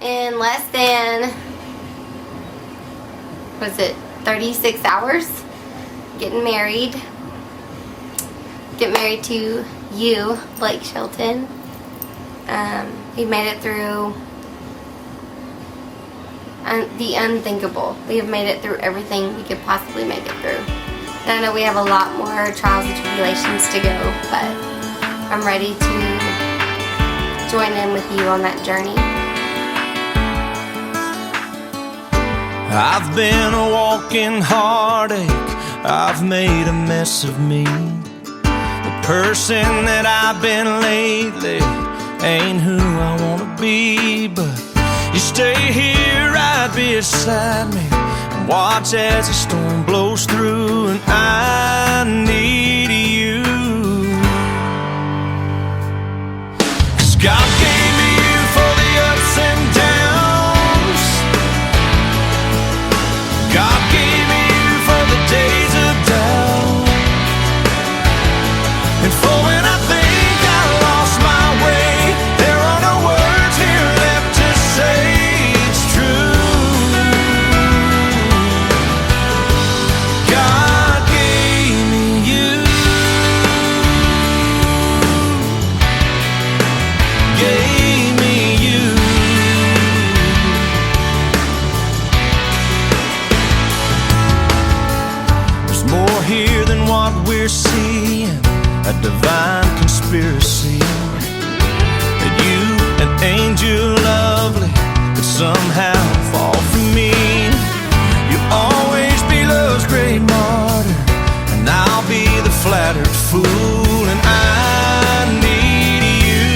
in less than, was it 36 hours, getting married. Get married to you, Blake Shelton. We made it through the unthinkable. We have made it through everything we could possibly make it through. And I know we have a lot more trials and tribulations to go, but I'm ready to join in with you on that journey. I've been a walking heartache. I've made a mess of me. The person that I've been lately ain't who I wanna be. But you stay here right beside me and watch as the storm blows through. And I need you, 'cause God gave me you for the ups and downs. God gave me you for the days of doubt, and for when I think I lost my way, there are no words here left to say. It's true. God gave me you. Gave me you. There's more here than what we're seeing, a divine conspiracy, that you, an angel lovely, could somehow fall for me. You'll always be love's great martyr, and I'll be the flattered fool. And I need you.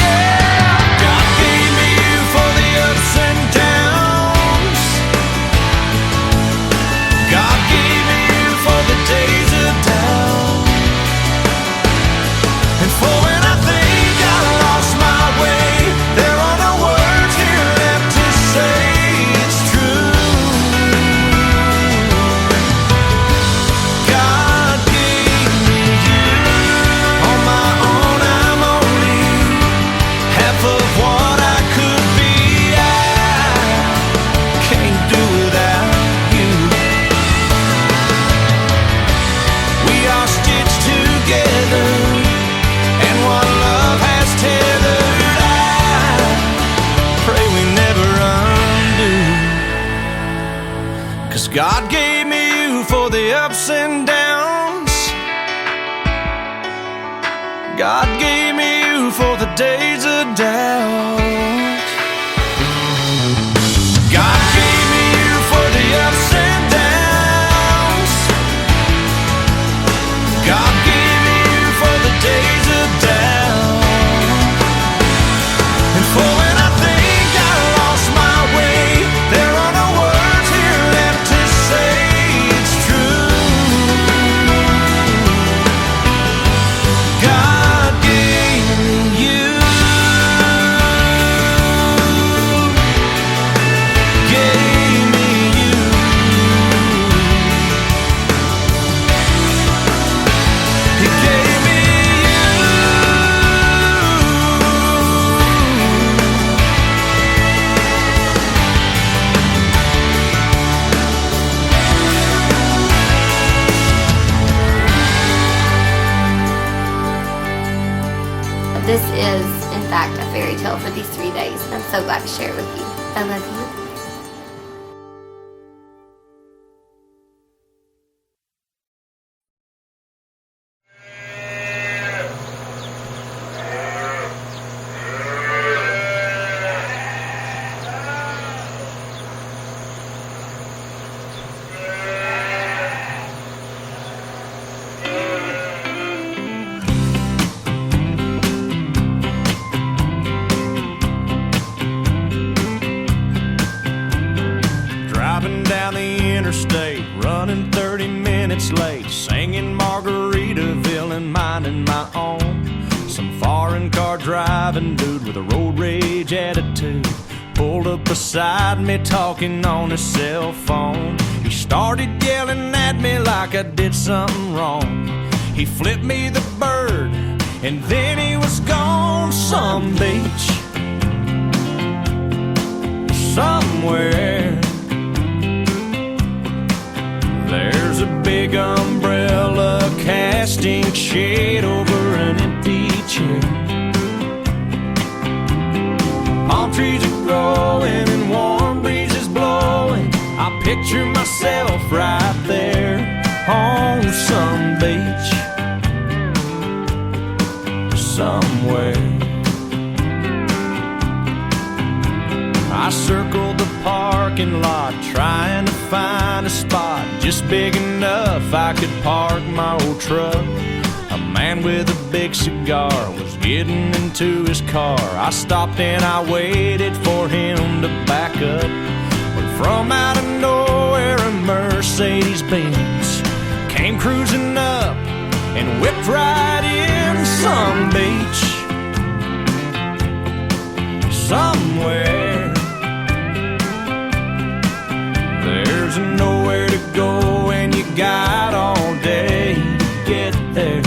Yeah, God gave me you for the ups and downs. God gave me you for the days of doubt, and for when I think I lost my way, there are no words here left to say. It's true. God gave me you. On my own, I'm only half of what I could be. I can't do without you. We are stitched together, and what love has tethered, I pray we never undo. 'Cause God gave me you for the ups and downs. God gave me you for the days of doubt. God gave me you for the ups and downs. God gave me you for the days of doubt, and for when I think I lost my way, there are no words here left to say. It's true. God gave me you. Gave me you. He gave me This is, in fact, a fairy tale for these 3 days, and I'm so glad to share it with you. I love you. driving down the interstate, running 30 minutes late, singing Margaritaville and minding my own. Some foreign car driving dude with a road rage attitude pulled up beside me talking on his cell phone. He started yelling at me like I did something wrong. He flipped me the bird and then he was gone. Some bitch somewhere. There's a big umbrella casting shade over an empty chair. Palm trees are growing and warm breezes blowing. I picture myself right there on some beach somewhere. I circled the parking lot trying to find a spot just big enough I could park my old truck. A man with a big cigar was getting into his car. I stopped and I waited for him to back up. But from out of nowhere a Mercedes-Benz came cruising up and whipped right in some beach somewhere. There's nowhere to go and you got all day to get there.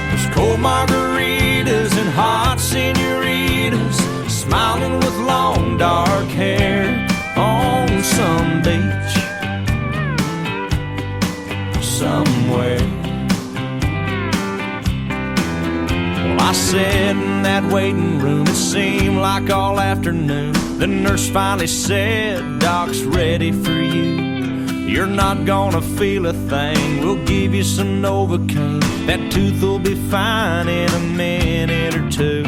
There's cold margaritas and hot senoritas smiling with long dark hair on some beach somewhere. Well, I sat in that waiting room, it seemed like all afternoon. The nurse finally said, "Doc's ready for you. You're not gonna feel a thing. We'll give you some Novocaine. That tooth will be fine in a minute or two."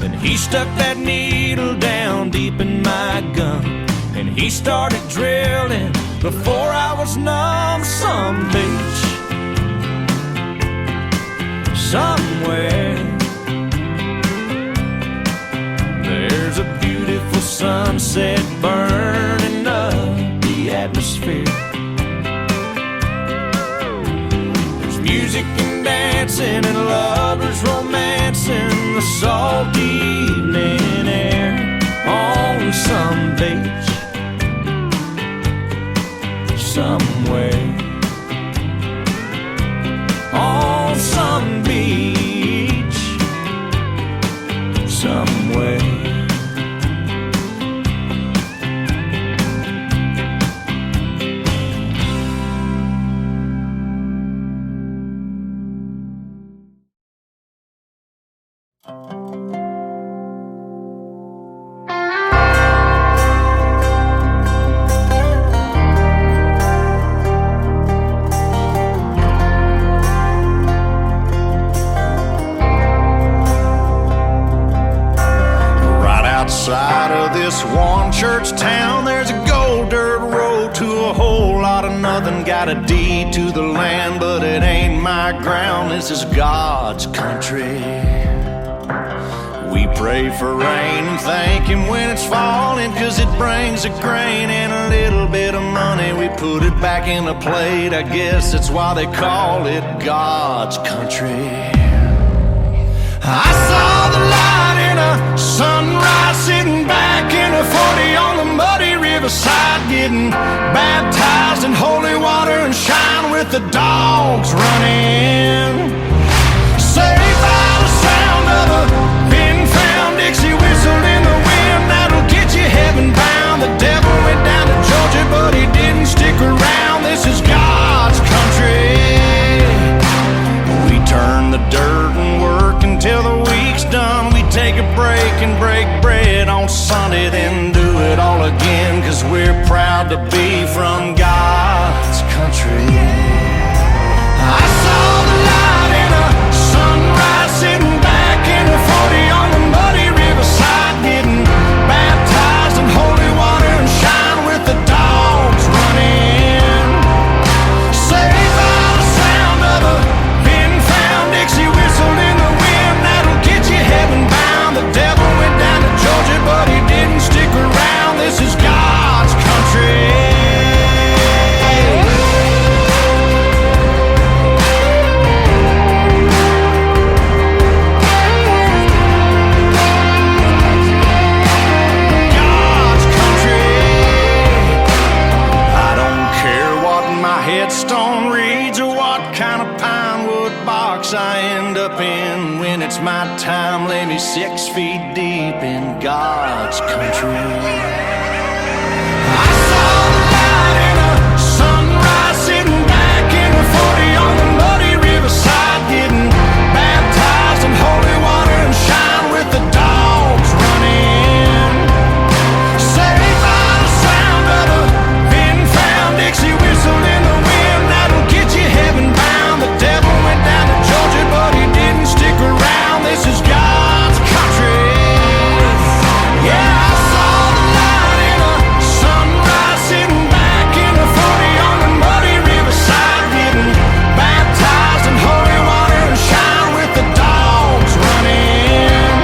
Then he stuck that needle down deep in my gum, and he started drilling before I was numb. Some beach somewhere. There's a beautiful sunset burning up the atmosphere. There's music and dancing and lovers romancing the salty evening air on some beach somewhere. On some beach somewhere. Outside of this one church town, there's a gold dirt road to a whole lot of nothing. Got a deed to the land, but it ain't my ground. This is God's country. We pray for rain and thank Him when it's falling, 'cause it brings a grain and a little bit of money. We put it back in the plate, I guess that's why they call it God's country. I saw the light in a sunrise, sitting back in a 40 on the muddy riverside, getting baptized in holy water and shine with the dogs running. Saved by the sound of a pin-found Dixie whistle in the wind, that'll get you heaven bound. The devil went down to Georgia, but he didn't stick around. This is God's country. We turn the dirt and work until the week's done. We take a break and break bread on Sunday, then do it all again, 'cause we're proud to be from God's country. I saw the light in a sunrise, sitting back in a 40 on the muddy riverside, getting baptized in holy water and shine with the dogs running. Saved by the sound of a pin-found Dixie whistle in the wind, that'll get you heaven bound. The devil went down to Georgia, but he didn't stick around. This is God's country. up in when it's my time. Lay me 6 feet deep in God's country. I saw the light in a sunrise, sitting back in the 40 on the muddy riverside, getting baptized in holy water and shine with the dogs running. Saved by the sound of a pin-found Dixie whistle in the wind that'll get you heaven bound. The devil went down to Georgia, but he didn't stick around. This is God's country. Yeah, I saw the light in a sunrise, sitting back in the 40 on the muddy riverside, getting baptized in holy water and shine with the dogs running.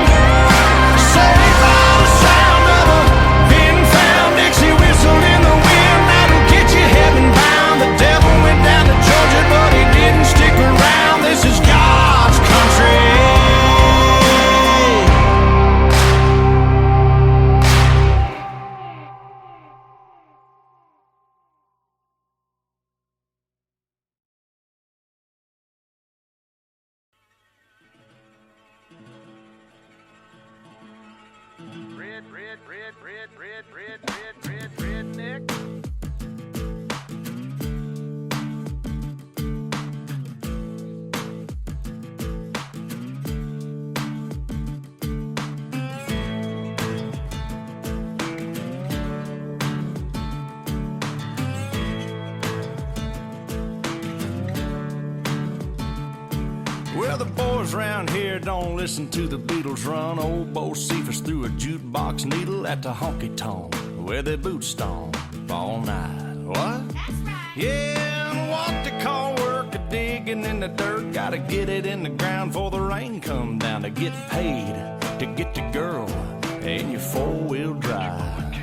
Saved by the sound of a pin-found Dixie whistle in the wind that'll get you heaven bound. The devil went down to Georgia, but he didn't stick around. This is God's country. Redneck. Well, the boys around here don't listen to the Beatles run. Old Bo Cephas threw a jukebox needle at the honky-tonk where they boot stomp all night. What? That's right. Yeah, and what they call work a digging in the dirt. Gotta get it in the ground before the rain come down to get paid, to get the girl in your four-wheel drive.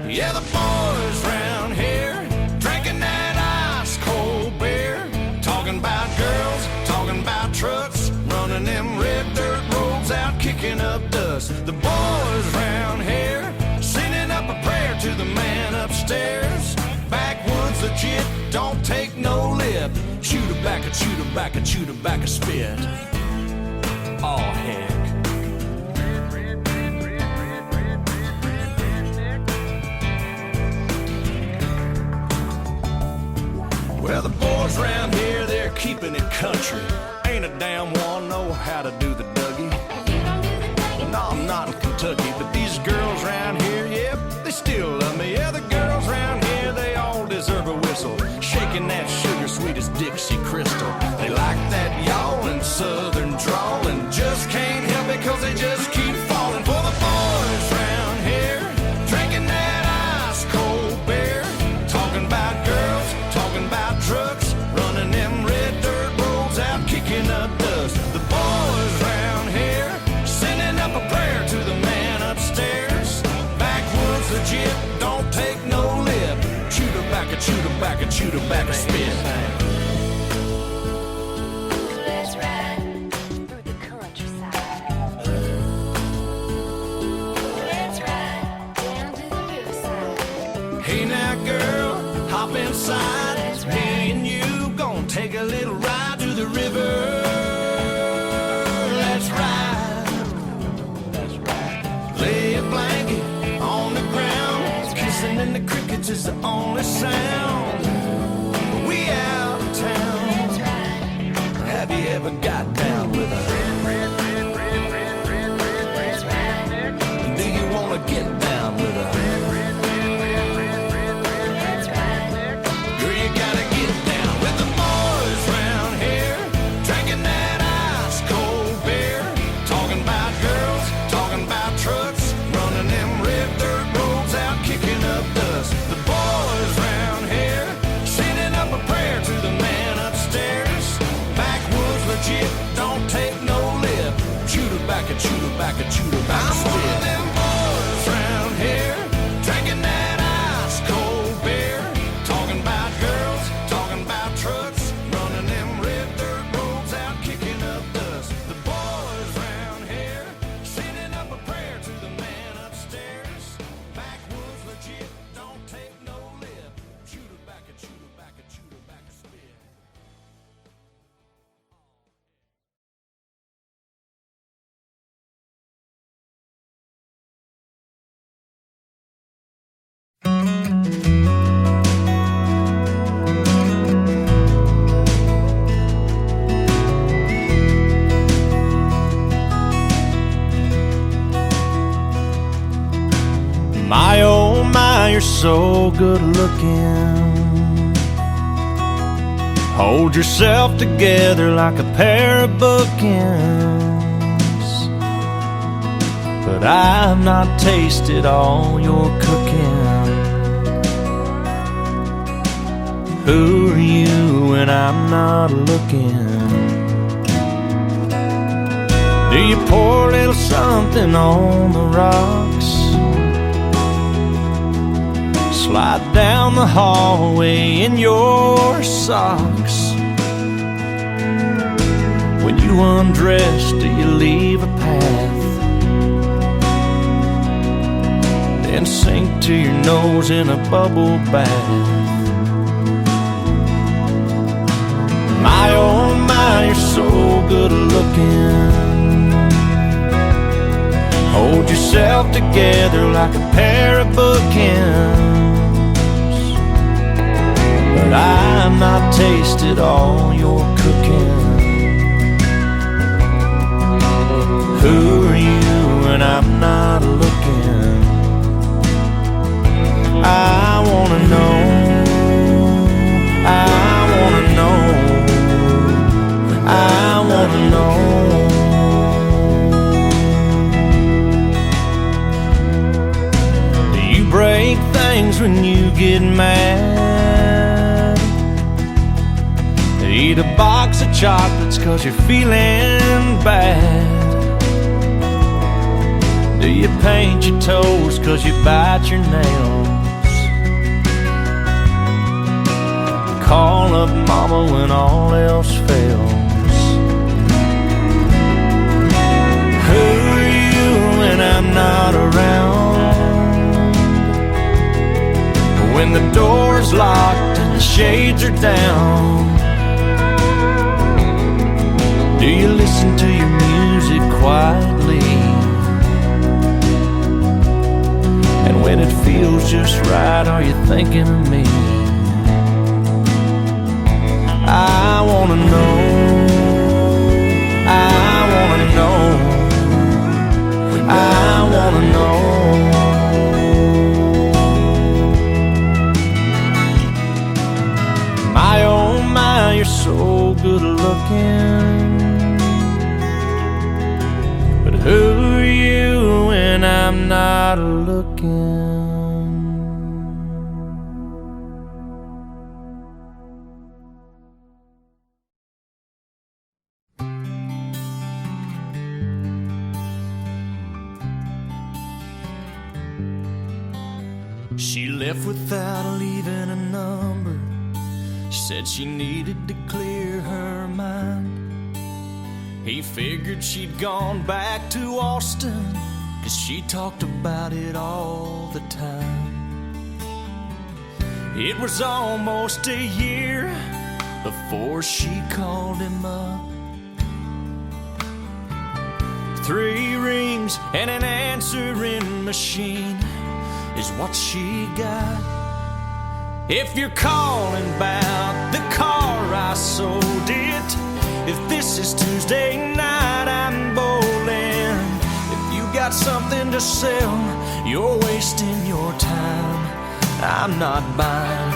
Yeah, the boys round here drinking that ice-cold beer, talking about girls, talking about trucks, running them red dirt roads out, kicking up dust. The boys round here sending up a prayer to the man upstairs. Backwoods legit, don't take no lip. Shoot her back, shoot her back, shoot her back a spit. Oh heck. Well, the boys around here, they're keeping it country. Ain't a damn one know how to do the Dougie. No, I'm not in Kentucky, but these girls around here, yep, they still love me. Yeah, the girls around here, they all deserve a whistle, shaking that sugar sweet as Dixie Crystal. They like that yawling southern drawl and just can't help it 'cause they just keep falling for the boys around here, drinking that ice-cold beer, talking about girls, talking about trucks, running them red dirt roads out, kicking up dust. The boys round here sending up a prayer to the man upstairs. Backwoods legit, don't take no lip. Shoot her back and shoot her back and shoot her back a spit. Let's ride through the countryside. Let's ride down to the riverside. Hey now girl, hop inside. Me and you gonna take a little ride to the river. Let's ride. That's right. Lay a blanket on the ground. Kissing in the crickets is the only sound. We out of town. Let's ride. Have you ever got down with a Let's ride. do you wanna get down with a Let's ride. girl, you gotta get down with the boys round here, drinking that ice-cold beer, talking about girls, talking about trucks, running them red dirt roads out, kicking up dust. The boys round here sending up a prayer to the man upstairs. Backwoods legit, don't take no lip. Shoot her back and shoot her back and shoot her back. I'm one of them boys round here, drinking that ice-cold beer, talking about girls, talking about trucks, running them red dirt roads out, kicking up dust. The boys round here sending up a prayer to the man upstairs. Backwoods legit, don't take no lip. Shoot her back and shoot her back and shoot her back a spit. so good looking. Hold yourself together like a pair of bookends. But I've not tasted all your cooking. Who are you when I'm not looking? Do you pour a little something on the rocks? Slide down the hallway in your socks. When you undress, do you leave a path? Then sink to your nose in a bubble bath. My oh my, you're so good looking. Hold yourself together like a pair of bookends. But I've not tasted all your cooking. Who are you when I'm not looking? I wanna know. I wanna know. I wanna know. Do you break things when you get mad? Eat a box of chocolates 'cause you're feeling bad? Do you paint your toes 'cause you bite your nails? Call up mama when all else fails. Who are you when I'm not around? When the door's locked and the shades are down, do you listen to your music quietly? And when it feels just right, are you thinking of me? I wanna know. I wanna know. I wanna know. My oh my, you're so good looking. But who are you when I'm not looking? She left without leaving a number. Said she needed to clear her mind. He figured she'd gone back to Austin, 'cause she talked about it all the time. It was almost a year before she called him up. 3 rings and an answering machine is what she got. If you're calling about the car I sold it, if this is Tuesday night I'm bowling, if you got something to sell, you're wasting your time, I'm not buying.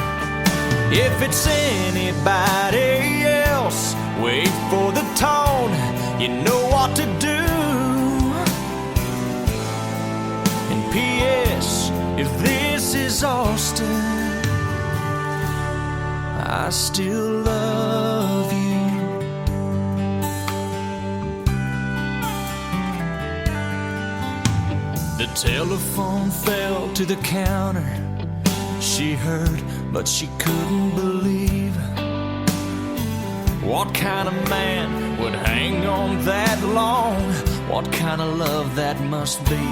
If it's anybody else, wait for the tone, you know what to do. And P.S. if this is Austin, I still love you. The telephone fell to the counter. She heard, but she couldn't believe. What kind of man would hang on that long? What kind of love that must be?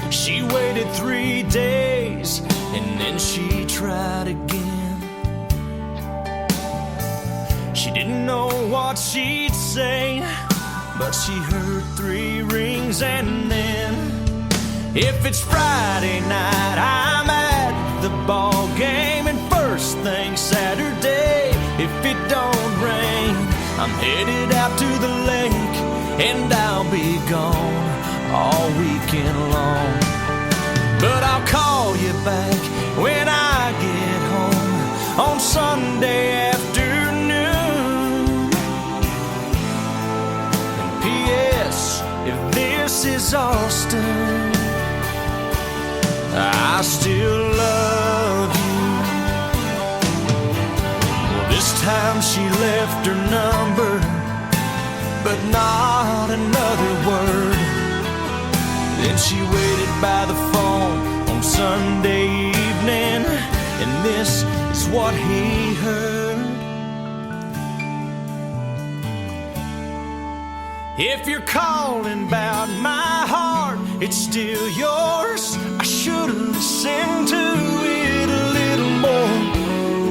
She waited 3 days and then she tried again. She didn't know what she'd say, but she heard 3 rings and then, if it's Friday night, I'm at the ball game, and first thing Saturday, if it don't rain, I'm headed out to the lake, and I'll be gone all weekend long. but I'll call you back when I get home on Sunday afternoon. And P.S. if this is Austin, I still love you. Well, this time she left her number, but not another word. Then she waited by the phone on Sunday evening, and this is what he heard. If you're calling about my heart, it's still yours. I should've listened to it a little more,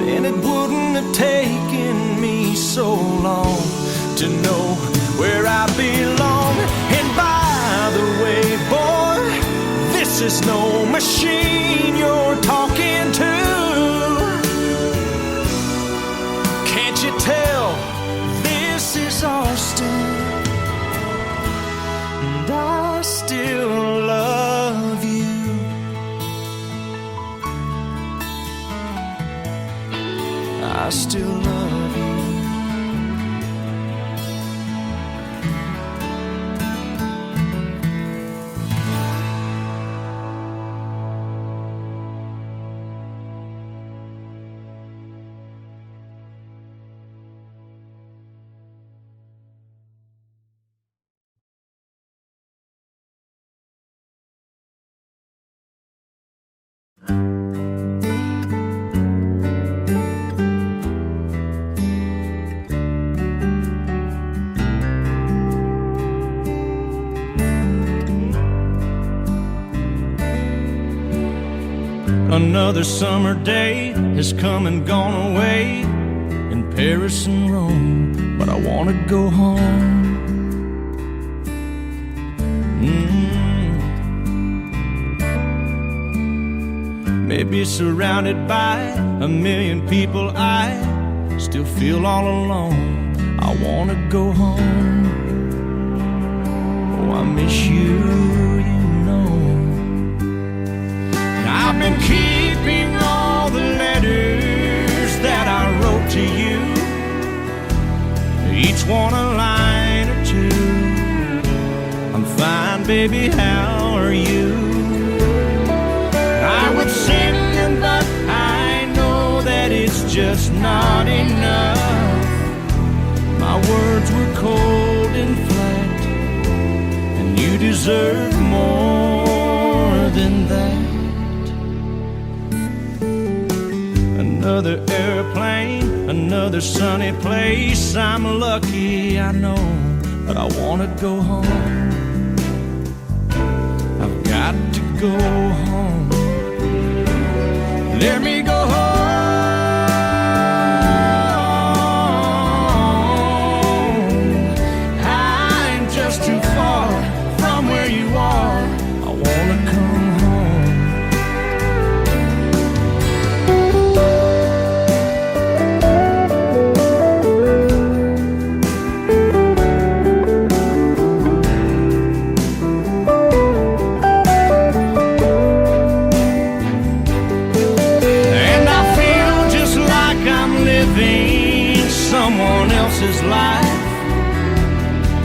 then it wouldn't have taken me so long to know where I belong. And by the way, boy, this is no machine you're talking to. Can't you tell this is Austin? And I still love you. I still love you. Another summer day has come and gone away in Paris and Rome, but I want to go home. Maybe surrounded by a million people, I still feel all alone. I want to go home. Oh, I miss you, you know. I've been keeping all the letters that I wrote to you, each one a line or two. I'm fine, baby, how are you? I would sing them, but I know that it's just not enough. My words were cold and flat, and you deserve more than that. Another airplane, another sunny place. I'm lucky, I know, but I want to go home. I've got to go home. Let me go home. I'm just too far from where you are. I want to come home. Someone else's life.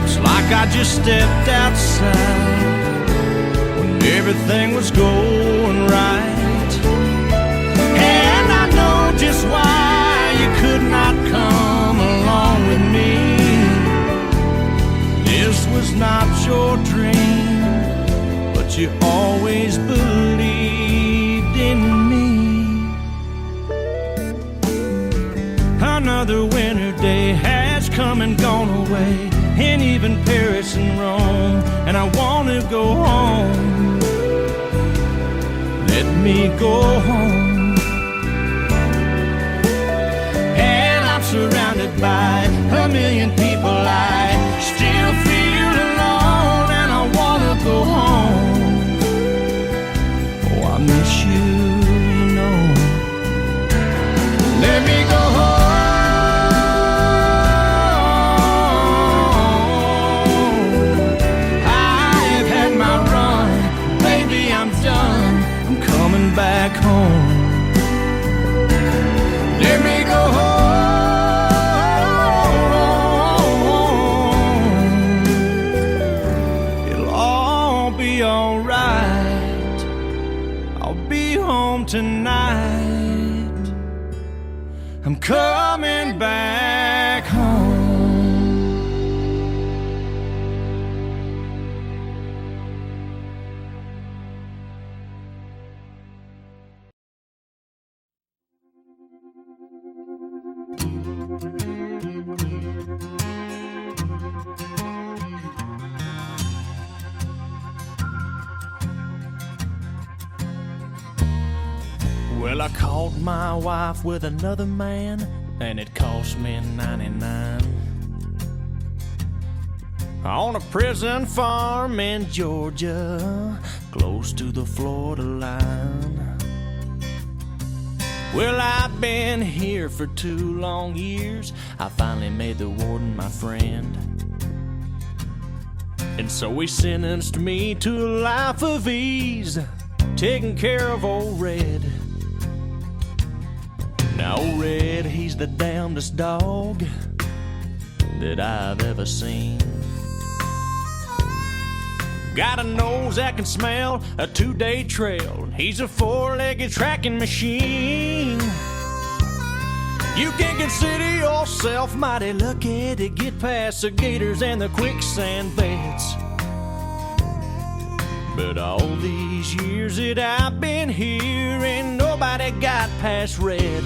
It's like I just stepped outside when everything was going right. And I know just why you could not come along with me. This was not your dream, but you always believed in me. Another winter day has come and gone away, and even Paris and Rome, and I want to go home. Let me go home. And I'm surrounded by a million people. I still feel alone, and I want to go home. Oh, I miss you, you know. Let me go home. coming back home. Well, I caught my wife with another man, and it cost me 99. On a prison farm in Georgia, close to the Florida line. Well, I've been here for 2 long years. I finally made the warden my friend, and so he sentenced me to a life of ease, taking care of old Red. Now old Red, he's the damnedest dog that I've ever seen. Got a nose that can smell a 2-day trail. He's a 4-legged tracking machine. You can consider yourself mighty lucky to get past the gators and the quicksand beds. But all these years that I've been here, ain't nobody got past Red.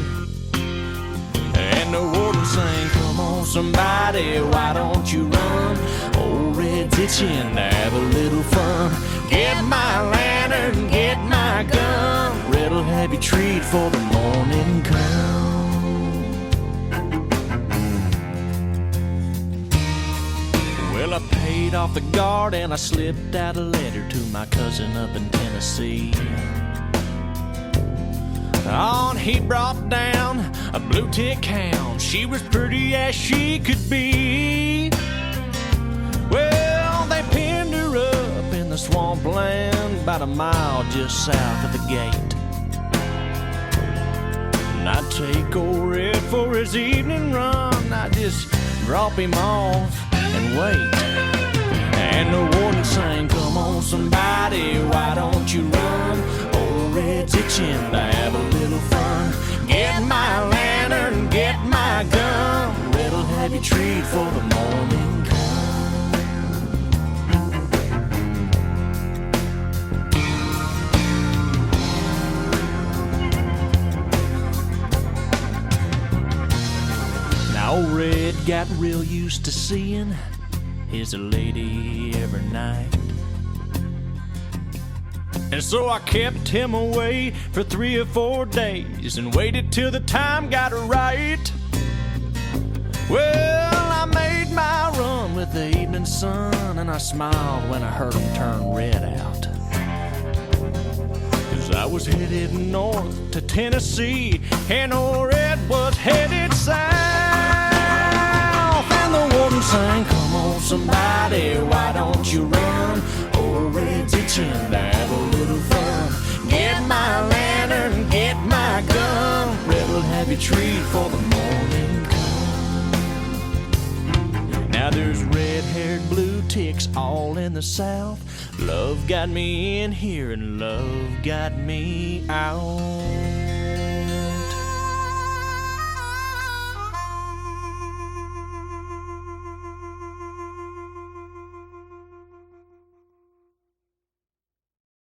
And the warden sang, come on somebody, why don't you run? Old Red's itching to have a little fun. Get my lantern, get my gun. Red'll have you treat for the morning come. Well, I paid off the guard and I slipped out a letter to my cousin up in Tennessee. On he brought down a blue tick hound. She was pretty as she could be. Well, they pinned her up in the swampland about a mile just south of the gate. And I'd take old Red for his evening run. I'd just drop him off and wait. And the warden sang, come on somebody, why don't you run? Old Red's itching to have a little fun. Get my lantern, get my gun. Red'll have you treat for the morning come. Now old Red got real used to seeing his lady every night. And so I kept him away for 3 or 4 days and waited till the time got right. Well, I made my run with the evening sun, and I smiled when I heard him turn Red out. 'Cause I was headed north to Tennessee, and old Red was headed south. And the warden sang, come on somebody, why don't you run? Old Red's itching to have a little fun. Get my lantern, get my gun. Red'll have you treat for the morning come. Now there's red-haired blue ticks all in the south. Love got me in here and love got me out.